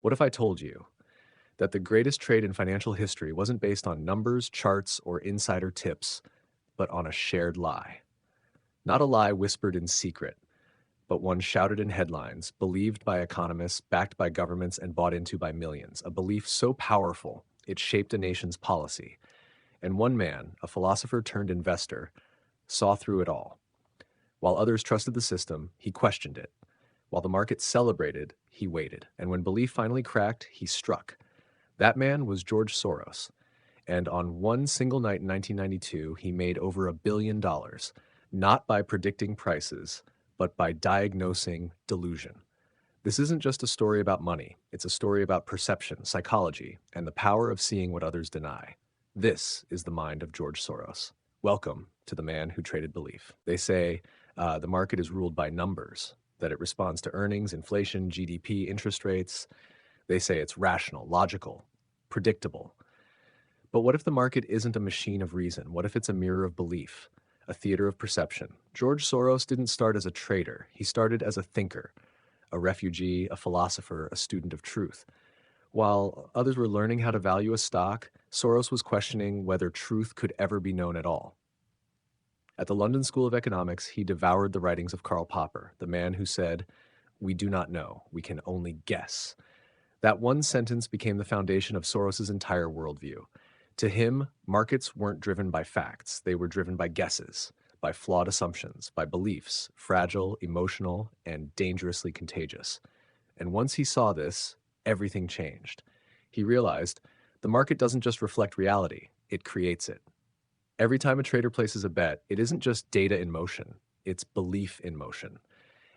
What if I told you that the greatest trade in financial history wasn't based on numbers, charts, or insider tips, but on a shared lie? Not a lie whispered in secret, but one shouted in headlines, believed by economists, backed by governments, and bought into by millions. A belief so powerful it shaped a nation's policy. And one man, a philosopher turned investor, saw through it all. While others trusted the system, he questioned it. While the market celebrated, he waited. And when belief finally cracked, he struck. That man was George Soros. And on one single night in 1992, he made over $1 billion, not by predicting prices, but by diagnosing delusion. This isn't just a story about money. It's a story about perception, psychology, and the power of seeing what others deny. This is the mind of George Soros. Welcome to the man who traded belief. They say the market is ruled by numbers, that it responds to earnings, inflation, GDP, interest rates. They say it's rational, logical, predictable. But what if the market isn't a machine of reason? What if it's a mirror of belief, a theater of perception? George Soros didn't start as a trader. He started as a thinker, a refugee, a philosopher, a student of truth. While others were learning how to value a stock, Soros was questioning whether truth could ever be known at all. At the London School of Economics, he devoured the writings of Karl Popper, the man who said, "We do not know, we can only guess." That one sentence became the foundation of Soros's entire worldview. To him, markets weren't driven by facts. They were driven by guesses, by flawed assumptions, by beliefs, fragile, emotional, and dangerously contagious. And once he saw this, everything changed. He realized the market doesn't just reflect reality, it creates it. Every time a trader places a bet, it isn't just data in motion, it's belief in motion.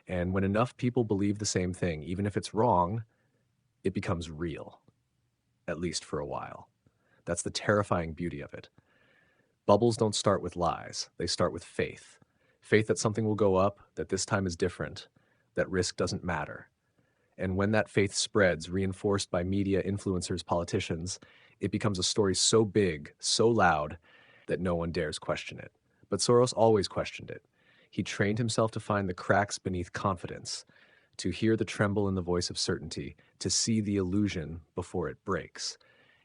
And when enough people believe the same thing, even if it's wrong, it becomes real, at least for a while. That's the terrifying beauty of it. Bubbles don't start with lies, they start with faith. Faith that something will go up, that this time is different, that risk doesn't matter. And when that faith spreads, reinforced by media, influencers, politicians, it becomes a story so big, so loud, that no one dares question it. But Soros always questioned it. He trained himself to find the cracks beneath confidence, to hear the tremble in the voice of certainty, to see the illusion before it breaks.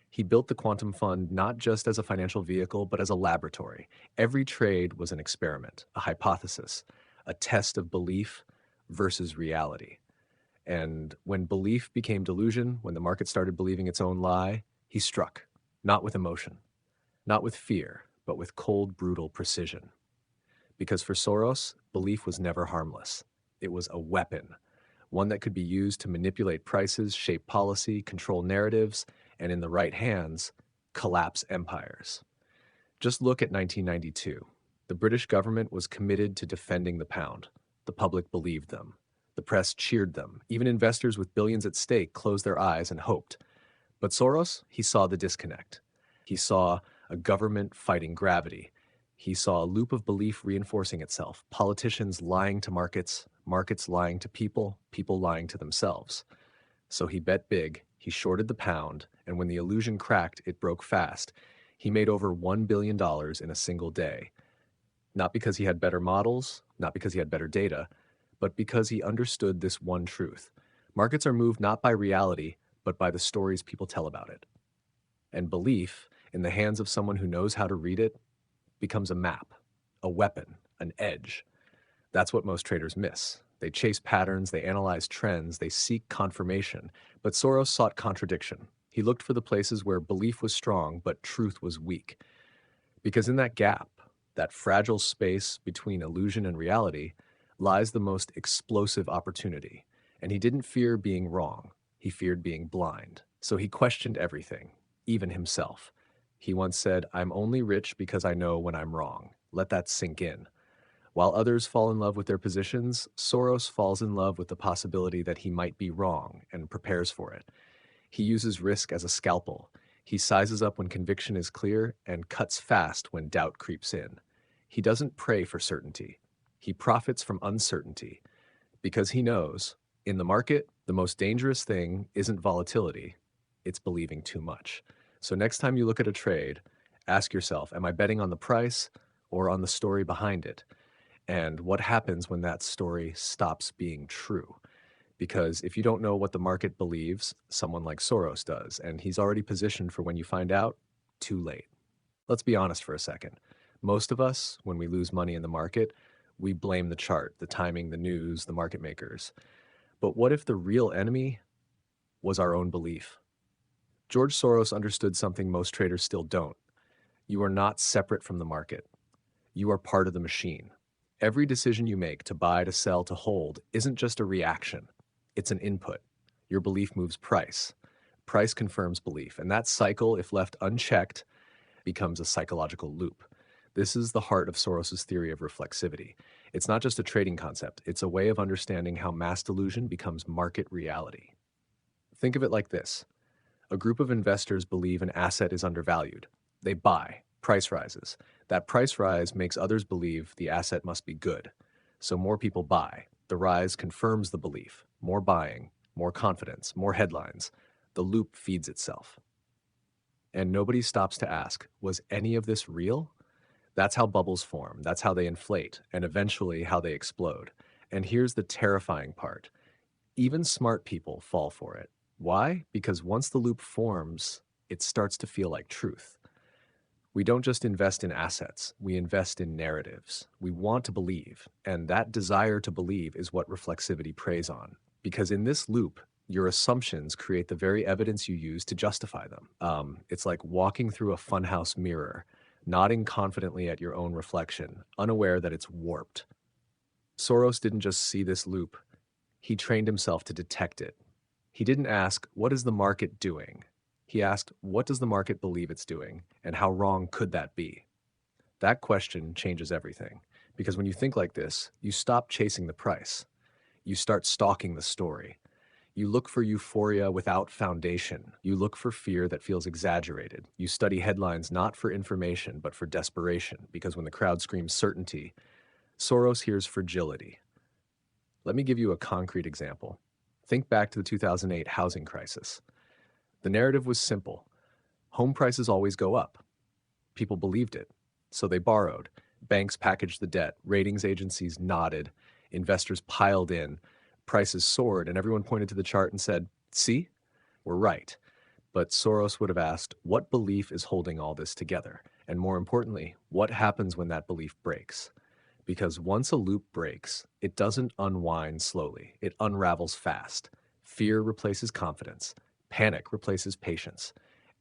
He built the quantum fund not just as a financial vehicle, but as a laboratory. Every trade was an experiment, a hypothesis, a test of belief versus reality. And when belief became delusion, when the market started believing its own lie, he struck, not with emotion, not with fear, but with cold, brutal precision. Because for Soros, belief was never harmless. It was a weapon, one that could be used to manipulate prices, shape policy, control narratives, and in the right hands, collapse empires. Just look at 1992. The British government was committed to defending the pound. The public believed them. The press cheered them. Even investors with billions at stake closed their eyes and hoped. But Soros, he saw the disconnect. He saw a government fighting gravity. He saw a loop of belief reinforcing itself, politicians lying to markets, markets lying to people, people lying to themselves. So he bet big, he shorted the pound, and when the illusion cracked, it broke fast. He made over $1 billion in a single day. Not because he had better models, not because he had better data, but because he understood this one truth. Markets are moved not by reality, but by the stories people tell about it. And belief, in the hands of someone who knows how to read it, becomes a map, a weapon, an edge. That's what most traders miss. They chase patterns, they analyze trends, they seek confirmation. But Soros sought contradiction. He looked for the places where belief was strong, but truth was weak. Because in that gap, that fragile space between illusion and reality, lies the most explosive opportunity. And he didn't fear being wrong. He feared being blind. So he questioned everything, even himself. He once said, "I'm only rich because I know when I'm wrong." Let that sink in. While others fall in love with their positions, Soros falls in love with the possibility that he might be wrong and prepares for it. He uses risk as a scalpel. He sizes up when conviction is clear and cuts fast when doubt creeps in. He doesn't pray for certainty. He profits from uncertainty because he knows, in the market, the most dangerous thing isn't volatility, it's believing too much. So next time you look at a trade, ask yourself, am I betting on the price or on the story behind it? And what happens when that story stops being true? Because if you don't know what the market believes, someone like Soros does, and he's already positioned for when you find out, too late. Let's be honest for a second. Most of us, when we lose money in the market, we blame the chart, the timing, the news, the market makers. But what if the real enemy was our own belief? George Soros understood something most traders still don't. You are not separate from the market. You are part of the machine. Every decision you make to buy, to sell, to hold isn't just a reaction. It's an input. Your belief moves price. Price confirms belief. And that cycle, if left unchecked, becomes a psychological loop. This is the heart of Soros's theory of reflexivity. It's not just a trading concept. It's a way of understanding how mass delusion becomes market reality. Think of it like this. A group of investors believe an asset is undervalued. They buy. Price rises. That price rise makes others believe the asset must be good. So more people buy. The rise confirms the belief. More buying, more confidence, more headlines. The loop feeds itself. And nobody stops to ask, was any of this real? That's how bubbles form. That's how they inflate, and eventually how they explode. And here's the terrifying part. Even smart people fall for it. Why? Because once the loop forms, it starts to feel like truth. We don't just invest in assets, we invest in narratives. We want to believe, and that desire to believe is what reflexivity preys on. Because in this loop, your assumptions create the very evidence you use to justify them. It's like walking through a funhouse mirror, nodding confidently at your own reflection, unaware that it's warped. Soros didn't just see this loop, he trained himself to detect it. He didn't ask, what is the market doing? He asked, what does the market believe it's doing, and how wrong could that be? That question changes everything, because when you think like this, you stop chasing the price. You start stalking the story. You look for euphoria without foundation. You look for fear that feels exaggerated. You study headlines not for information, but for desperation, because when the crowd screams certainty, Soros hears fragility. Let me give you a concrete example. Think back to the 2008 housing crisis. The narrative was simple. Home prices always go up. People believed it, so they borrowed. Banks packaged the debt, ratings agencies nodded, investors piled in, prices soared, and everyone pointed to the chart and said, see, we're right. But Soros would have asked, what belief is holding all this together? And more importantly, what happens when that belief breaks? Because once a loop breaks, it doesn't unwind slowly. It unravels fast. Fear replaces confidence. Panic replaces patience.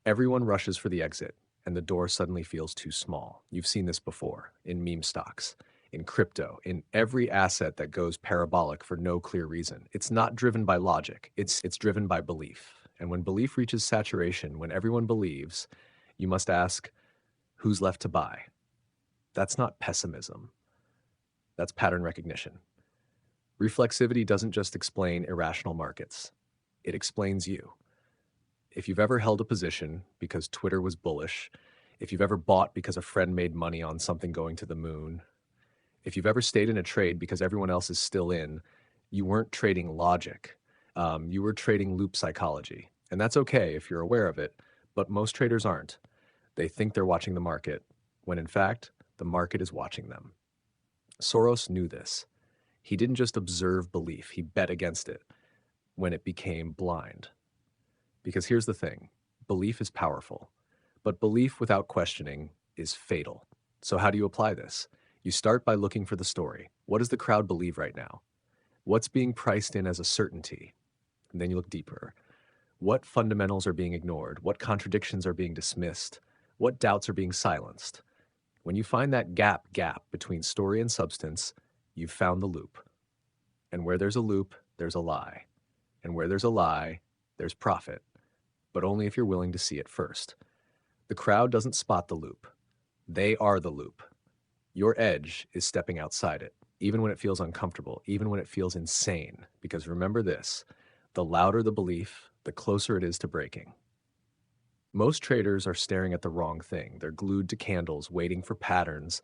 Everyone rushes for the exit, and the door suddenly feels too small. You've seen this before in meme stocks, in crypto, in every asset that goes parabolic for no clear reason. It's not driven by logic. It's driven by belief. And when belief reaches saturation, when everyone believes, you must ask, who's left to buy? That's not pessimism. That's pattern recognition. Reflexivity doesn't just explain irrational markets. It explains you. If you've ever held a position because Twitter was bullish, if you've ever bought because a friend made money on something going to the moon, if you've ever stayed in a trade because everyone else is still in, you weren't trading logic. You were trading loop psychology. And that's okay if you're aware of it, but most traders aren't. They think they're watching the market, when in fact, the market is watching them. Soros knew this. He didn't just observe belief, he bet against it when it became blind. Because here's the thing, belief is powerful, but belief without questioning is fatal. So how do you apply this? You start by looking for the story. What does the crowd believe right now? What's being priced in as a certainty? And then you look deeper. What fundamentals are being ignored? What contradictions are being dismissed? What doubts are being silenced? When you find that gap between story and substance, you've found the loop. And where there's a loop, there's a lie. And where there's a lie, there's profit. But only if you're willing to see it first. The crowd doesn't spot the loop. They are the loop. Your edge is stepping outside it, even when it feels uncomfortable, even when it feels insane. Because remember this, the louder the belief, the closer it is to breaking. Most traders are staring at the wrong thing. They're glued to candles, waiting for patterns,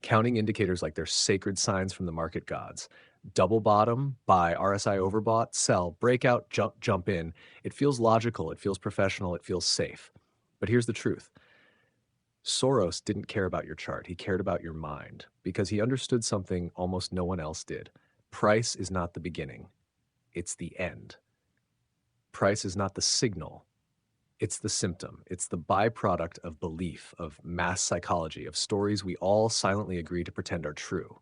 counting indicators like they're sacred signs from the market gods. Double bottom, buy, RSI overbought, sell, breakout, jump in. It feels logical, it feels professional, it feels safe. But here's the truth. Soros didn't care about your chart. He cared about your mind because he understood something almost no one else did. Price is not the beginning. it's the end. Price is not the signal, it's the symptom. It's the byproduct of belief, of mass psychology, of stories we all silently agree to pretend are true.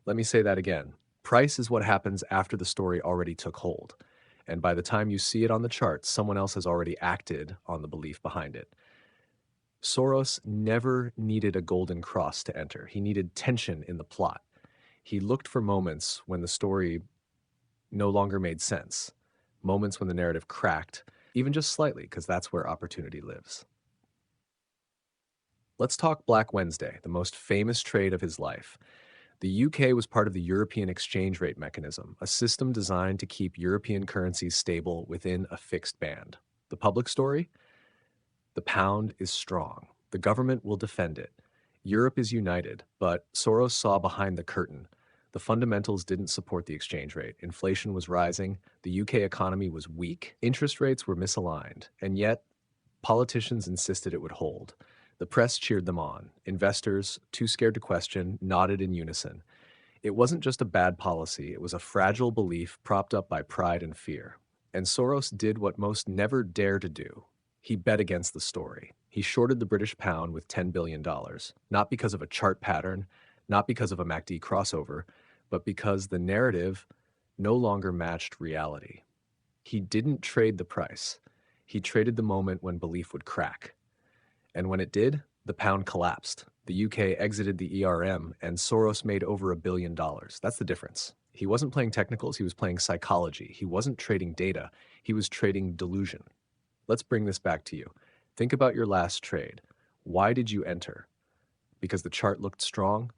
Let me say that again. Price is what happens after the story already took hold. And by the time you see it on the chart, someone else has already acted on the belief behind it. Soros never needed a golden cross to enter. He needed tension in the plot. He looked for moments when the story no longer made sense, moments when the narrative cracked, even just slightly, because that's where opportunity lives. Let's talk Black Wednesday, the most famous trade of his life. The UK was part of the European exchange rate mechanism, a system designed to keep European currencies stable within a fixed band. The public story? The pound is strong. The government will defend it. Europe is united, but Soros saw behind the curtain. The fundamentals didn't support the exchange rate. Inflation was rising, the UK economy was weak, interest rates were misaligned, and yet politicians insisted it would hold. The press cheered them on. Investors, too scared to question, nodded in unison. It wasn't just a bad policy, it was a fragile belief propped up by pride and fear. And Soros did what most never dare to do. He bet against the story. He shorted the British pound with $10 billion, not because of a chart pattern, not because of a MACD crossover, but because the narrative no longer matched reality. He didn't trade the price. He traded the moment when belief would crack. And when it did, the pound collapsed. The UK exited the ERM, and Soros made over $1 billion. That's the difference. He wasn't playing technicals, he was playing psychology. He wasn't trading data, he was trading delusion. Let's bring this back to you. Think about your last trade. Why did you enter? Because the chart looked strong?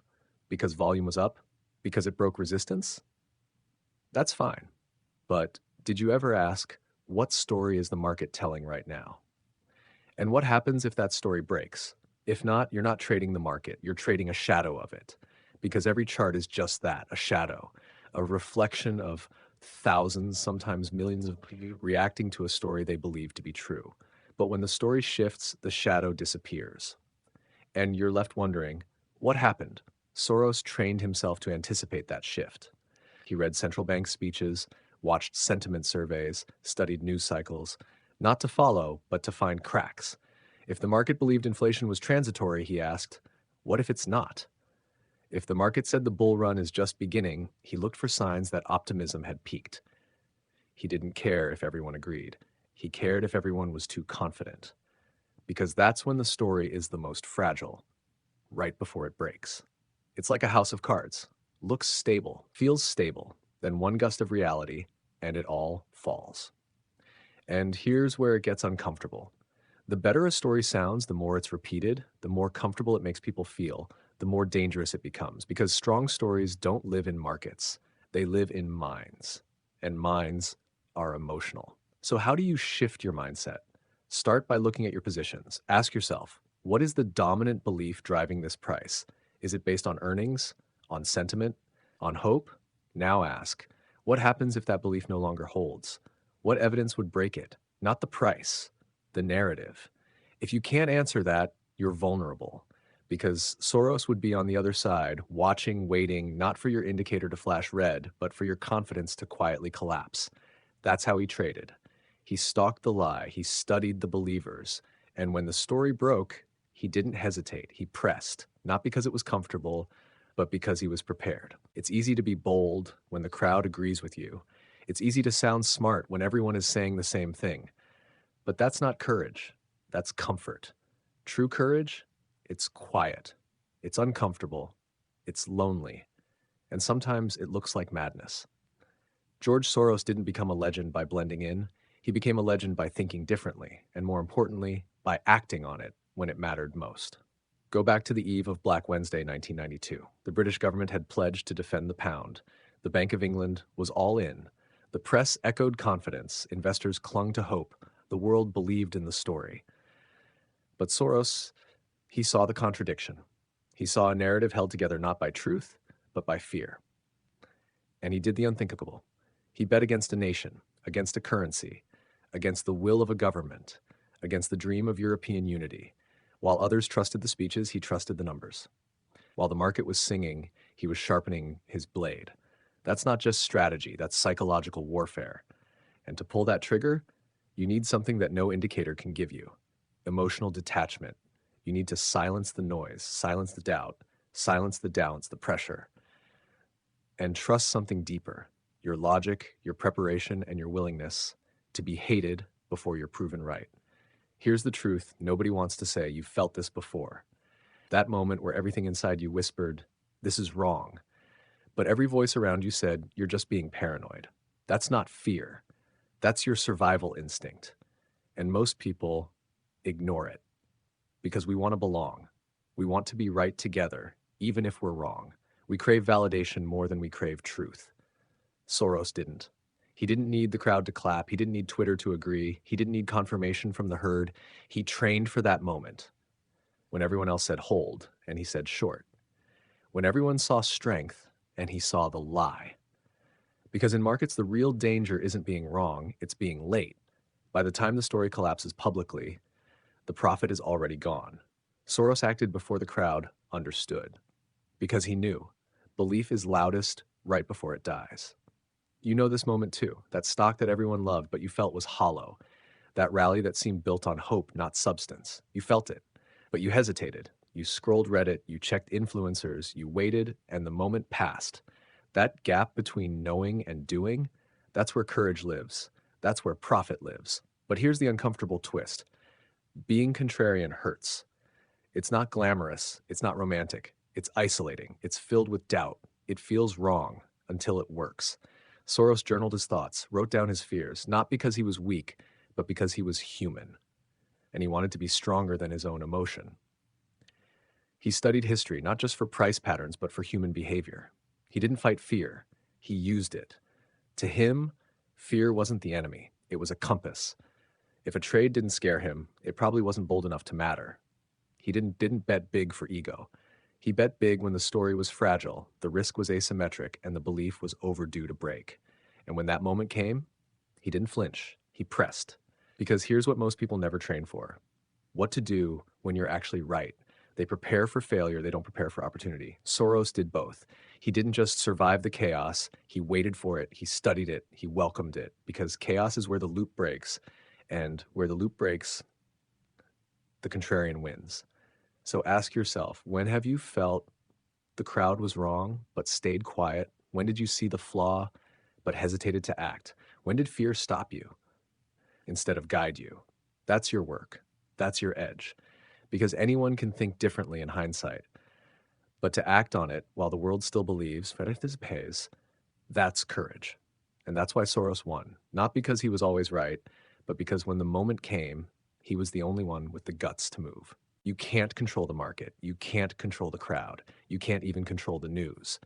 Because volume was up? Because it broke resistance? That's fine. But did you ever ask, what story is the market telling right now? And what happens if that story breaks? If not, you're not trading the market, you're trading a shadow of it. Because every chart is just that, a shadow, a reflection of thousands, sometimes millions of people reacting to a story they believe to be true. But when the story shifts, the shadow disappears. And you're left wondering, what happened? Soros trained himself to anticipate that shift. He read central bank speeches, watched sentiment surveys, studied news cycles, not to follow, but to find cracks. If the market believed inflation was transitory, he asked, what if it's not? If the market said the bull run is just beginning, he looked for signs that optimism had peaked. He didn't care if everyone agreed. He cared if everyone was too confident. Because that's when the story is the most fragile, right before it breaks. It's like a house of cards. Looks stable, feels stable, then one gust of reality, and it all falls. And here's where it gets uncomfortable. The better a story sounds, the more it's repeated, the more comfortable it makes people feel, the more dangerous it becomes. Because strong stories don't live in markets, they live in minds. And minds are emotional. So, how do you shift your mindset? Start by looking at your positions. Ask yourself, what is the dominant belief driving this price? Is it based on earnings, on sentiment, on hope? Now ask, what happens if that belief no longer holds? What evidence would break it? Not the price, the narrative. If you can't answer that, you're vulnerable. Because Soros would be on the other side, watching, waiting, not for your indicator to flash red, but for your confidence to quietly collapse. That's how he traded. He stalked the lie, he studied the believers, and when the story broke, he didn't hesitate. He pressed, not because it was comfortable, but because he was prepared. It's easy to be bold when the crowd agrees with you. It's easy to sound smart when everyone is saying the same thing. But that's not courage. That's comfort. True courage, it's quiet. It's uncomfortable. It's lonely. And sometimes it looks like madness. George Soros didn't become a legend by blending in. He became a legend by thinking differently, and more importantly, by acting on it when it mattered most. Go back to the eve of Black Wednesday 1992. The British government had pledged to defend the pound. The Bank of England was all in. The press echoed confidence. Investors clung to hope. The world believed in the story. But Soros, he saw the contradiction. He saw a narrative held together not by truth, but by fear. And he did the unthinkable. He bet against a nation, against a currency, against the will of a government, against the dream of European unity. While others trusted the speeches, he trusted the numbers. While the market was singing, he was sharpening his blade. That's not just strategy, that's psychological warfare. And to pull that trigger, you need something that no indicator can give you: emotional detachment. You need to silence the noise, silence the doubt, silence the doubts, the pressure, and trust something deeper: your logic, your preparation, and your willingness to be hated before you're proven right. Here's the truth nobody wants to say: you felt this before. That moment where everything inside you whispered, "This is wrong." But every voice around you said, "You're just being paranoid." That's not fear. That's your survival instinct. And most people ignore it because we want to belong. We want to be right together, even if we're wrong. We crave validation more than we crave truth. Soros didn't. He didn't need the crowd to clap. He didn't need Twitter to agree. He didn't need confirmation from the herd. He trained for that moment when everyone else said hold and he said short. When everyone saw strength and he saw the lie. Because in markets, the real danger isn't being wrong, it's being late. By the time the story collapses publicly, the profit is already gone. Soros acted before the crowd understood, because he knew belief is loudest right before it dies. You know this moment too, that stock that everyone loved but you felt was hollow, that rally that seemed built on hope, not substance. You felt it, but you hesitated. You scrolled Reddit, you checked influencers, you waited, and the moment passed. That gap between knowing and doing, that's where courage lives. That's where profit lives. But here's the uncomfortable twist: being contrarian hurts. It's not glamorous, it's not romantic, it's isolating, it's filled with doubt. It feels wrong until it works. Soros journaled his thoughts, wrote down his fears, not because he was weak, but because he was human, and he wanted to be stronger than his own emotion. He studied history, not just for price patterns, but for human behavior. He didn't fight fear, he used it. To him, fear wasn't the enemy, it was a compass. If a trade didn't scare him, it probably wasn't bold enough to matter. He didn't bet big for ego. He bet big when the story was fragile, the risk was asymmetric, and the belief was overdue to break. And when that moment came, he didn't flinch, he pressed. Because here's what most people never train for: what to do when you're actually right. They prepare for failure, they don't prepare for opportunity. Soros did both. He didn't just survive the chaos, he waited for it, he studied it, he welcomed it. Because chaos is where the loop breaks, and where the loop breaks, the contrarian wins. So ask yourself, when have you felt the crowd was wrong but stayed quiet? When did you see the flaw but hesitated to act? When did fear stop you instead of guide you? That's your work. That's your edge. Because anyone can think differently in hindsight. But to act on it while the world still believes, "Verdes pays," that's courage. And that's why Soros won. Not because he was always right, but because when the moment came, he was the only one with the guts to move. You can't control the market. You can't control the crowd. You can't even control the news.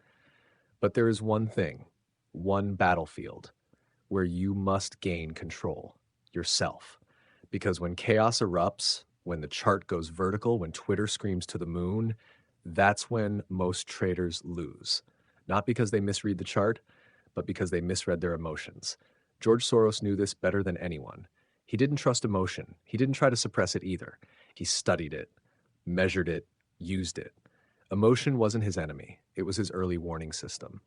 But there is one thing, one battlefield, where you must gain control: yourself. Because when chaos erupts, when the chart goes vertical, when Twitter screams to the moon, that's when most traders lose. Not because they misread the chart, but because they misread their emotions. George Soros knew this better than anyone. He didn't trust emotion. He didn't try to suppress it either. He studied it, measured it, used it. Emotion wasn't his enemy. It was his early warning system.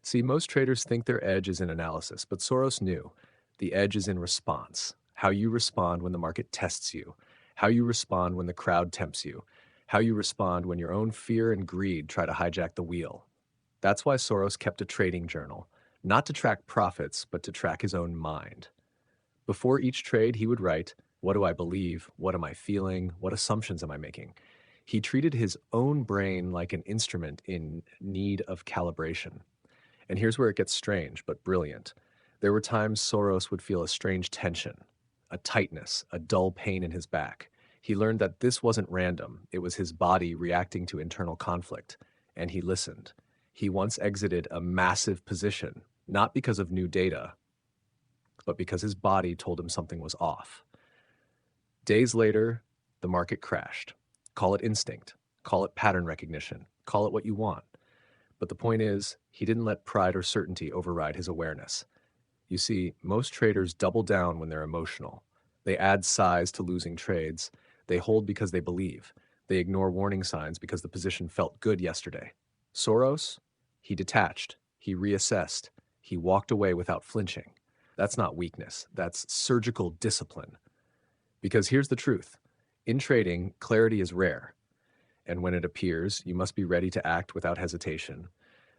See, most traders think their edge is in analysis, but Soros knew the edge is in response. How you respond when the market tests you, how you respond when the crowd tempts you, how you respond when your own fear and greed try to hijack the wheel. That's why Soros kept a trading journal, not to track profits, but to track his own mind. Before each trade, he would write, "What do I believe? What am I feeling? What assumptions am I making?" He treated his own brain like an instrument in need of calibration. And here's where it gets strange, but brilliant. There were times Soros would feel a strange tension, a tightness, a dull pain in his back. He learned that this wasn't random. It was his body reacting to internal conflict. And he listened. He once exited a massive position, not because of new data, but because his body told him something was off. Days later, the market crashed. Call it instinct, call it pattern recognition, call it what you want. But the point is, he didn't let pride or certainty override his awareness. You see, most traders double down when they're emotional. They add size to losing trades. They hold because they believe. They ignore warning signs because the position felt good yesterday. Soros, he detached. He reassessed. He walked away without flinching. That's not weakness. That's surgical discipline. Because here's the truth. In trading, clarity is rare. And when it appears, you must be ready to act without hesitation.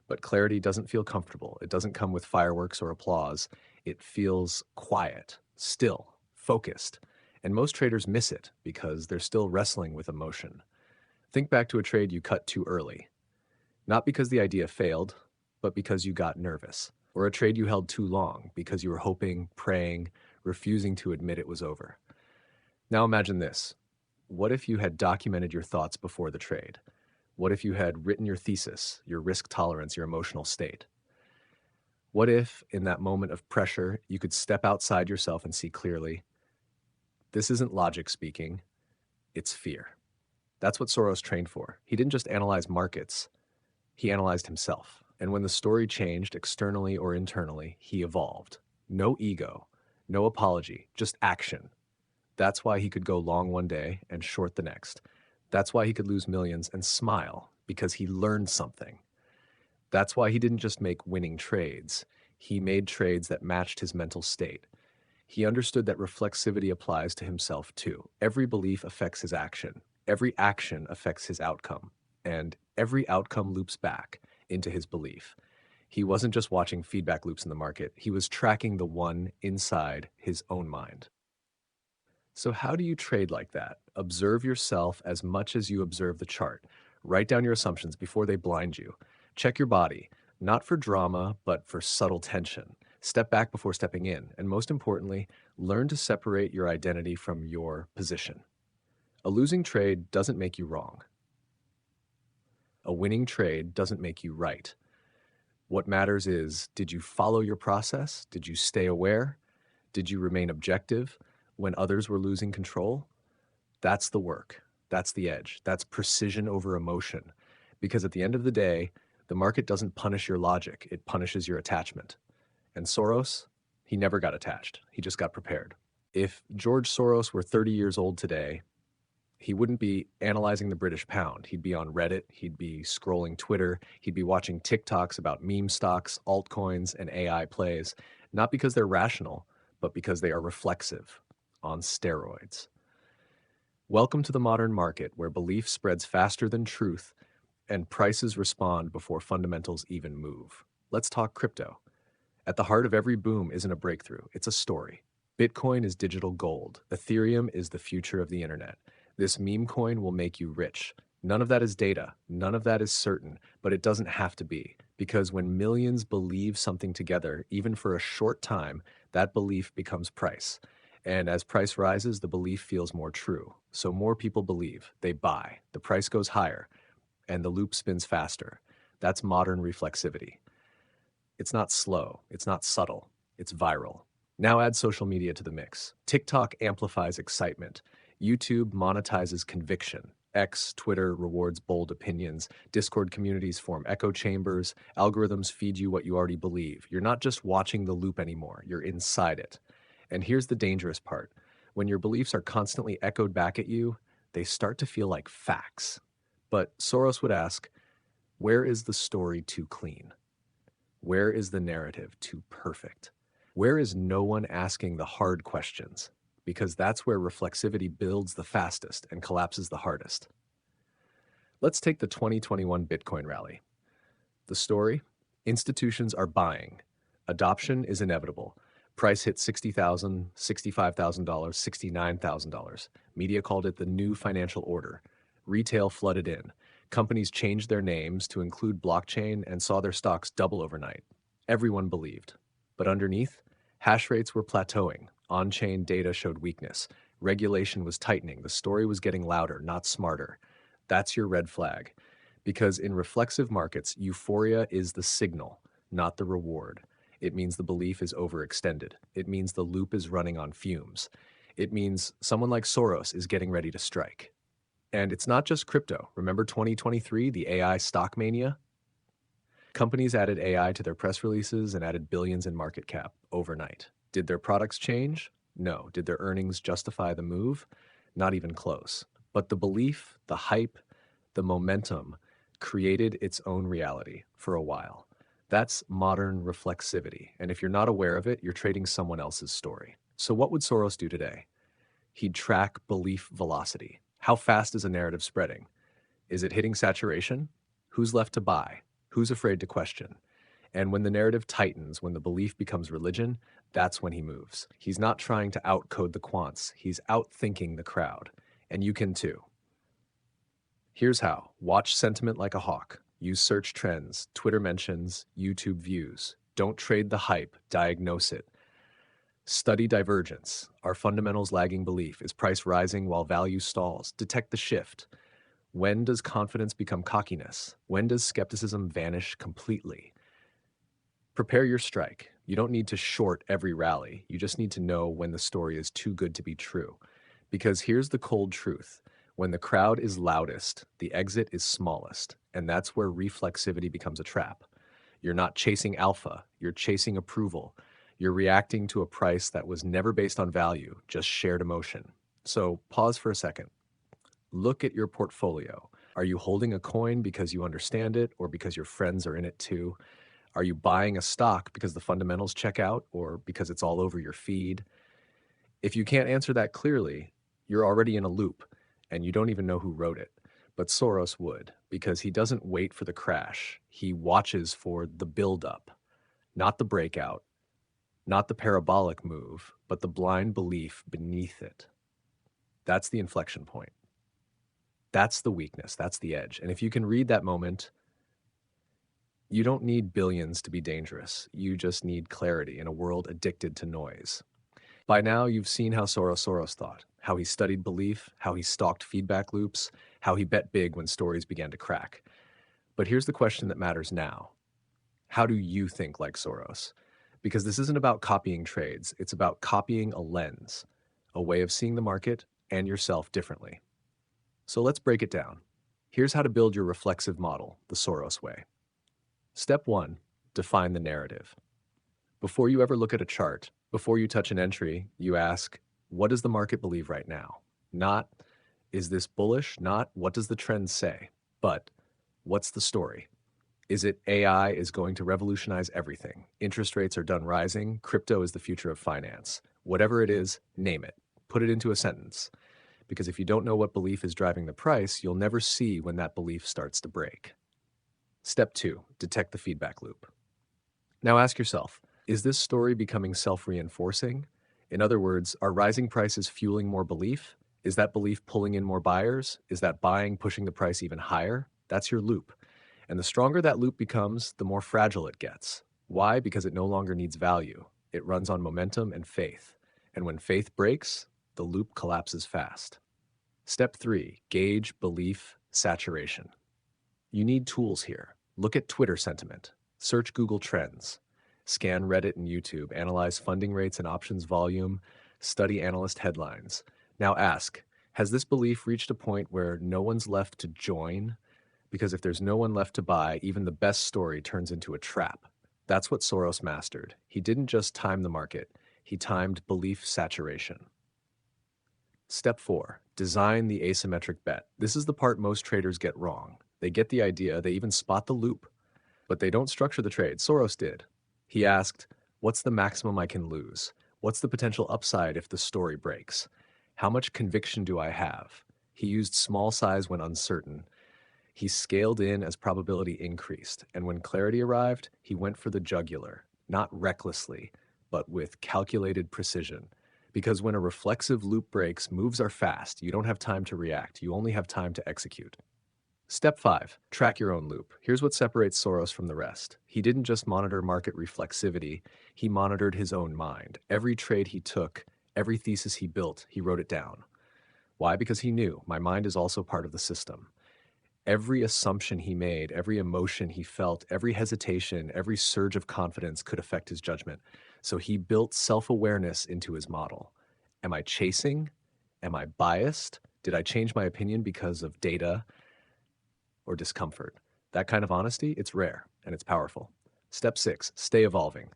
But clarity doesn't feel comfortable. It doesn't come with fireworks or applause. It feels quiet, still, focused. And most traders miss it because they're still wrestling with emotion. Think back to a trade you cut too early. Not because the idea failed, but because you got nervous. Or a trade you held too long because you were hoping, praying, refusing to admit it was over. Now imagine this. What if you had documented your thoughts before the trade? What if you had written your thesis, your risk tolerance, your emotional state? What if, in that moment of pressure, you could step outside yourself and see clearly, this isn't logic speaking, it's fear. That's what Soros trained for. He didn't just analyze markets, he analyzed himself. And when the story changed externally or internally, he evolved. No ego, no apology, just action. That's why he could go long one day and short the next. That's why he could lose millions and smile, because he learned something. That's why he didn't just make winning trades. He made trades that matched his mental state. He understood that reflexivity applies to himself too. Every belief affects his action. Every action affects his outcome. And every outcome loops back into his belief. He wasn't just watching feedback loops in the market. He was tracking the one inside his own mind. So how do you trade like that? Observe yourself as much as you observe the chart. Write down your assumptions before they blind you. Check your body, not for drama, but for subtle tension. Step back before stepping in. And most importantly, learn to separate your identity from your position. A losing trade doesn't make you wrong. A winning trade doesn't make you right. What matters is, did you follow your process? Did you stay aware? Did you remain objective when others were losing control? That's the work. That's the edge. That's precision over emotion. Because at the end of the day, the market doesn't punish your logic, it punishes your attachment. And Soros, he never got attached. He just got prepared. If George Soros were 30 years old today, he wouldn't be analyzing the British pound. He'd be on Reddit, he'd be scrolling Twitter, he'd be watching TikToks about meme stocks, altcoins, and AI plays, not because they're rational, but because they are reflexive, on steroids. Welcome to the modern market where belief spreads faster than truth and prices respond before fundamentals even move. Let's talk crypto. At the heart of every boom isn't a breakthrough, it's a story. Bitcoin is digital gold. Ethereum is the future of the internet. This meme coin will make you rich. None of that is data. None of that is certain, but it doesn't have to be. Because when millions believe something together, even for a short time, that belief becomes price. And as price rises, the belief feels more true. So more people believe, they buy, the price goes higher, and the loop spins faster. That's modern reflexivity. It's not slow, it's not subtle, it's viral. Now add social media to the mix. TikTok amplifies excitement. YouTube monetizes conviction. X, Twitter rewards bold opinions. Discord communities form echo chambers. Algorithms feed you what you already believe. You're not just watching the loop anymore, you're inside it. And here's the dangerous part. When your beliefs are constantly echoed back at you, they start to feel like facts. But Soros would ask, where is the story too clean? Where is the narrative too perfect? Where is no one asking the hard questions? Because that's where reflexivity builds the fastest and collapses the hardest. Let's take the 2021 Bitcoin rally. The story? Institutions are buying. Adoption is inevitable. Price hit $60,000, $65,000, $69,000. Media called it the new financial order. Retail flooded in. Companies changed their names to include blockchain and saw their stocks double overnight. Everyone believed. But underneath, hash rates were plateauing. On-chain data showed weakness. Regulation was tightening. The story was getting louder, not smarter. That's your red flag. Because in reflexive markets, euphoria is the signal, not the reward. It means the belief is overextended. It means the loop is running on fumes. It means someone like Soros is getting ready to strike. And it's not just crypto. Remember 2023, the AI stock mania? Companies added AI to their press releases and added billions in market cap overnight. Did their products change? No. Did their earnings justify the move? Not even close. But the belief, the hype, the momentum created its own reality for a while. That's modern reflexivity. And if you're not aware of it, you're trading someone else's story. So what would Soros do today? He'd track belief velocity. How fast is a narrative spreading? Is it hitting saturation? Who's left to buy? Who's afraid to question? And when the narrative tightens, when the belief becomes religion, that's when he moves. He's not trying to outcode the quants, he's outthinking the crowd. And you can too. Here's how. Watch sentiment like a hawk. Use search trends, Twitter mentions, YouTube views. Don't trade the hype, diagnose it. Study divergence. Are fundamentals lagging belief? Is price rising while value stalls? Detect the shift. When does confidence become cockiness? When does skepticism vanish completely? Prepare your strike. You don't need to short every rally. You just need to know when the story is too good to be true. Because here's the cold truth. When the crowd is loudest, the exit is smallest. And that's where reflexivity becomes a trap. You're not chasing alpha, you're chasing approval. You're reacting to a price that was never based on value, just shared emotion. So pause for a second. Look at your portfolio. Are you holding a coin because you understand it or because your friends are in it too? Are you buying a stock because the fundamentals check out or because it's all over your feed? If you can't answer that clearly, you're already in a loop and you don't even know who wrote it. But Soros would, because he doesn't wait for the crash. He watches for the buildup, not the breakout, not the parabolic move, but the blind belief beneath it. That's the inflection point. That's the weakness. That's the edge. And if you can read that moment, you don't need billions to be dangerous. You just need clarity in a world addicted to noise. By now, you've seen how Soros thought, how he studied belief, how he stalked feedback loops, how he bet big when stories began to crack. But here's the question that matters now. How do you think like Soros? Because this isn't about copying trades. It's about copying a lens, a way of seeing the market and yourself differently. So let's break it down. Here's how to build your reflexive model, the Soros way. Step 1, define the narrative. Before you ever look at a chart, before you touch an entry, you ask, what does the market believe right now? Not, is this bullish? Not, what does the trend say? But, what's the story? Is it AI is going to revolutionize everything? Interest rates are done rising. Crypto is the future of finance. Whatever it is, name it. Put it into a sentence. Because if you don't know what belief is driving the price, you'll never see when that belief starts to break. Step 2, detect the feedback loop. Now ask yourself, is this story becoming self-reinforcing? In other words, are rising prices fueling more belief? Is that belief pulling in more buyers? Is that buying pushing the price even higher? That's your loop. And the stronger that loop becomes, the more fragile it gets. Why? Because it no longer needs value. It runs on momentum and faith. And when faith breaks, the loop collapses fast. Step 3, gauge belief saturation. You need tools here. Look at Twitter sentiment. Search Google Trends. Scan Reddit and YouTube. Analyze funding rates and options volume. Study analyst headlines. Now ask, has this belief reached a point where no one's left to join? Because if there's no one left to buy, even the best story turns into a trap. That's what Soros mastered. He didn't just time the market, he timed belief saturation. Step 4, design the asymmetric bet. This is the part most traders get wrong. They get the idea, they even spot the loop, but they don't structure the trade. Soros did. He asked, what's the maximum I can lose? What's the potential upside if the story breaks? How much conviction do I have? He used small size when uncertain. He scaled in as probability increased, and when clarity arrived, he went for the jugular, not recklessly, but with calculated precision. Because when a reflexive loop breaks, moves are fast. You don't have time to react. You only have time to execute. Step 5, track your own loop. Here's what separates Soros from the rest. He didn't just monitor market reflexivity, he monitored his own mind. Every trade he took, every thesis he built, he wrote it down. Why? Because he knew, my mind is also part of the system. Every assumption he made, every emotion he felt, every hesitation, every surge of confidence could affect his judgment. So he built self-awareness into his model. Am I chasing? Am I biased? Did I change my opinion because of data or discomfort? That kind of honesty, it's rare and it's powerful. Step 6, stay evolving.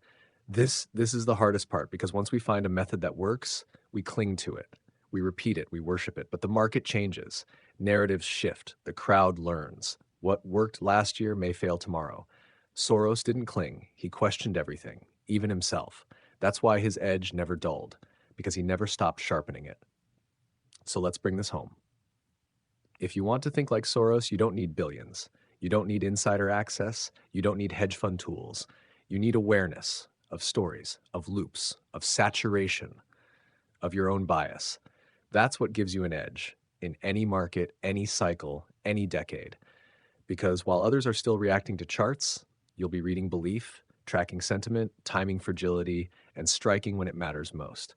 This is the hardest part because once we find a method that works, we cling to it. We repeat it, we worship it, but the market changes. Narratives shift, the crowd learns. What worked last year may fail tomorrow. Soros didn't cling. He questioned everything, even himself. That's why his edge never dulled, because he never stopped sharpening it. So let's bring this home. If you want to think like Soros, you don't need billions. You don't need insider access. You don't need hedge fund tools. You need awareness of stories, of loops, of saturation, of your own bias. That's what gives you an edge in any market, any cycle, any decade. Because while others are still reacting to charts, you'll be reading belief, tracking sentiment, timing fragility, and striking when it matters most.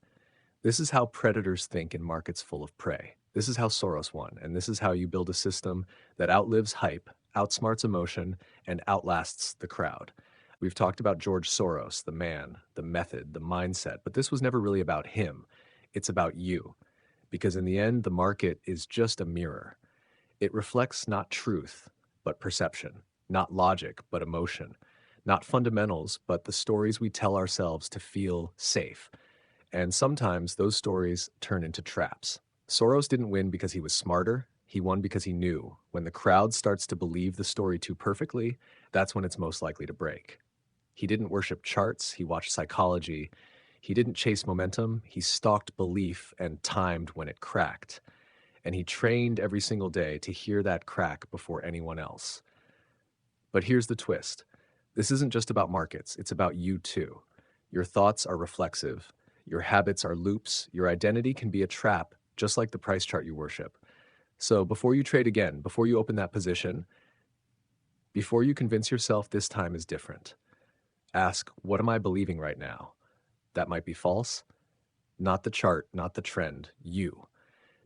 This is how predators think in markets full of prey. This is how Soros won, and this is how you build a system that outlives hype, outsmarts emotion, and outlasts the crowd. We've talked about George Soros, the man, the method, the mindset, but this was never really about him. It's about you. Because in the end, the market is just a mirror. It reflects not truth, but perception, not logic, but emotion, not fundamentals, but the stories we tell ourselves to feel safe. And sometimes those stories turn into traps. Soros didn't win because he was smarter. He won because he knew when the crowd starts to believe the story too perfectly, that's when it's most likely to break. He didn't worship charts, he watched psychology. He didn't chase momentum, he stalked belief and timed when it cracked. And he trained every single day to hear that crack before anyone else. But here's the twist. This isn't just about markets, it's about you too. Your thoughts are reflexive. Your habits are loops. Your identity can be a trap, just like the price chart you worship. So before you trade again, before you open that position, before you convince yourself this time is different, ask, what am I believing right now? That might be false. Not the chart, not the trend, you.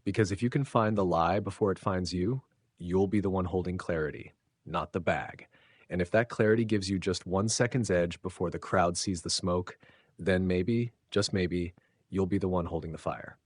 Because if you can find the lie before it finds you, you'll be the one holding clarity, not the bag. And if that clarity gives you just 1 second's edge before the crowd sees the smoke, then maybe, just maybe, you'll be the one holding the fire.